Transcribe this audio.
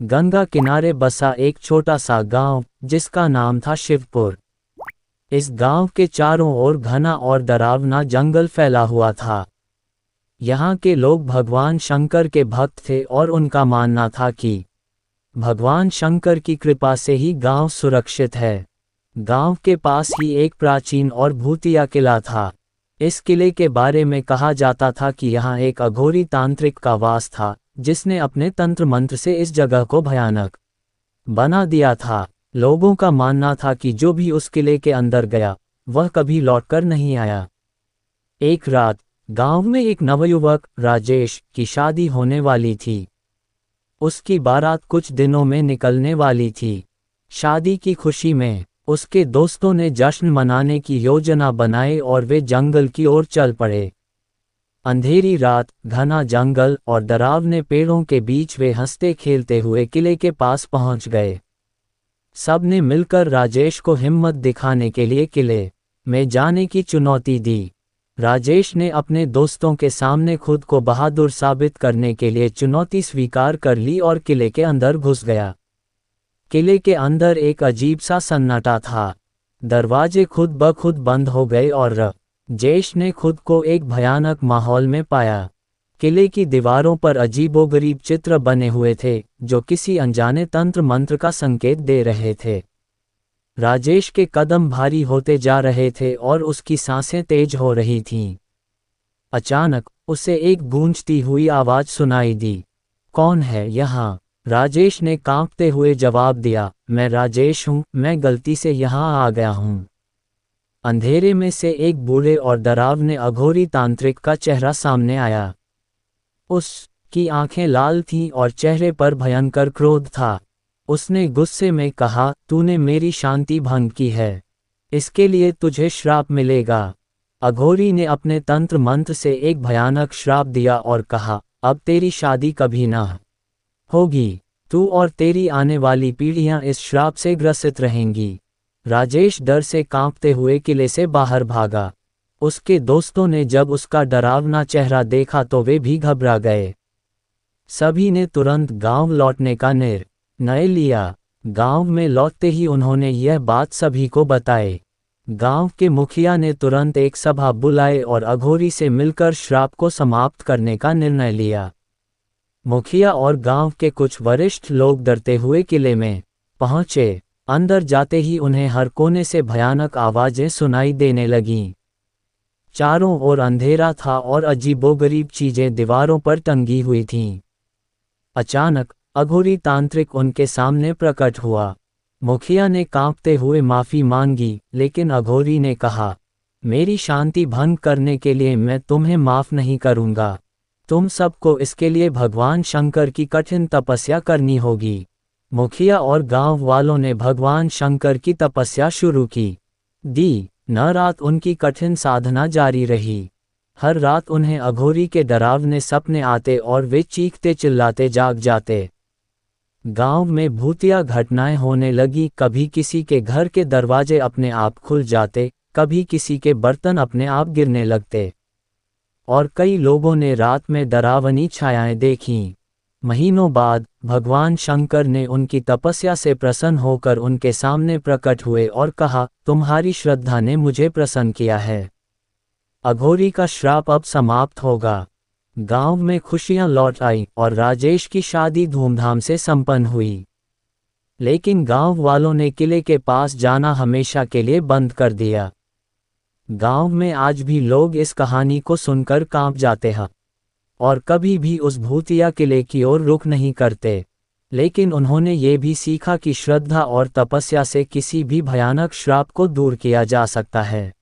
गंगा किनारे बसा एक छोटा सा गांव जिसका नाम था शिवपुर। इस गांव के चारों ओर घना और डरावना जंगल फैला हुआ था। यहाँ के लोग भगवान शंकर के भक्त थे और उनका मानना था कि भगवान शंकर की कृपा से ही गांव सुरक्षित है। गांव के पास ही एक प्राचीन और भूतिया किला था। इस किले के बारे में कहा जाता था कि यहाँ एक अघोरी तांत्रिक का वास था जिसने अपने तंत्र मंत्र से इस जगह को भयानक बना दिया था। लोगों का मानना था कि जो भी उस किले के अंदर गया वह कभी लौटकर नहीं आया। एक रात गांव में एक नवयुवक राजेश की शादी होने वाली थी। उसकी बारात कुछ दिनों में निकलने वाली थी। शादी की खुशी में उसके दोस्तों ने जश्न मनाने की योजना बनाई और वे जंगल की ओर चल पड़े। अंधेरी रात, घना जंगल और डरावने पेड़ों के बीच वे हंसते खेलते हुए किले के पास पहुंच गए। सब ने मिलकर राजेश को हिम्मत दिखाने के लिए किले में जाने की चुनौती दी। राजेश ने अपने दोस्तों के सामने खुद को बहादुर साबित करने के लिए चुनौती स्वीकार कर ली और किले के अंदर घुस गया। किले के अंदर एक अजीब सा सन्नाटा था। दरवाजे खुद ब खुद बंद हो गए और राजेश ने खुद को एक भयानक माहौल में पाया। किले की दीवारों पर अजीबोगरीब चित्र बने हुए थे जो किसी अनजाने तंत्र मंत्र का संकेत दे रहे थे। राजेश के कदम भारी होते जा रहे थे और उसकी सांसें तेज हो रही थीं। अचानक उसे एक गूंजती हुई आवाज सुनाई दी। कौन है यहाँ? राजेश ने कांपते हुए जवाब दिया, मैं राजेश हूँ, मैं गलती से यहाँ आ गया हूँ। अंधेरे में से एक बूढ़े और डरावने अघोरी तांत्रिक का चेहरा सामने आया। उसकी आंखें लाल थीं और चेहरे पर भयंकर क्रोध था। उसने गुस्से में कहा, तूने मेरी शांति भंग की है, इसके लिए तुझे श्राप मिलेगा। अघोरी ने अपने तंत्र मंत्र से एक भयानक श्राप दिया और कहा, अब तेरी शादी कभी ना होगी। तू और तेरी आने वाली पीढ़ियां इस श्राप से ग्रसित रहेंगी। राजेश डर से कांपते हुए किले से बाहर भागा। उसके दोस्तों ने जब उसका डरावना चेहरा देखा तो वे भी घबरा गए। सभी ने तुरंत गांव लौटने का निर्णय लिया। गांव में लौटते ही उन्होंने यह बात सभी को बताई। गांव के मुखिया ने तुरंत एक सभा बुलाए और अघोरी से मिलकर श्राप को समाप्त करने का निर्णय लिया। मुखिया और गांव के कुछ वरिष्ठ लोग डरते हुए किले में पहुंचे। अंदर जाते ही उन्हें हर कोने से भयानक आवाजें सुनाई देने लगीं। चारों ओर अंधेरा था और अजीबोगरीब चीजें दीवारों पर टंगी हुई थीं। अचानक अघोरी तांत्रिक उनके सामने प्रकट हुआ। मुखिया ने कांपते हुए माफी मांगी, लेकिन अघोरी ने कहा, मेरी शांति भंग करने के लिए मैं तुम्हें माफ नहीं करूंगा। तुम सबको इसके लिए भगवान शंकर की कठिन तपस्या करनी होगी। मुखिया और गांव वालों ने भगवान शंकर की तपस्या शुरू की। न रात उनकी कठिन साधना जारी रही। हर रात उन्हें अघोरी के डरावने सपने आते और वे चीखते चिल्लाते जाग जाते। गांव में भूतिया घटनाएं होने लगी। कभी किसी के घर के दरवाजे अपने आप खुल जाते, कभी किसी के बर्तन अपने आप गिरने लगते और कई लोगों ने रात में डरावनी छायाएं देखीं। महीनों बाद भगवान शंकर ने उनकी तपस्या से प्रसन्न होकर उनके सामने प्रकट हुए और कहा, तुम्हारी श्रद्धा ने मुझे प्रसन्न किया है। अघोरी का श्राप अब समाप्त होगा। गांव में खुशियां लौट आईं और राजेश की शादी धूमधाम से संपन्न हुई। लेकिन गांव वालों ने किले के पास जाना हमेशा के लिए बंद कर दिया। गांव में आज भी लोग इस कहानी को सुनकर कांप जाते हैं और कभी भी उस भूतिया किले की ओर रुख नहीं करते। लेकिन उन्होंने ये भी सीखा कि श्रद्धा और तपस्या से किसी भी भयानक श्राप को दूर किया जा सकता है।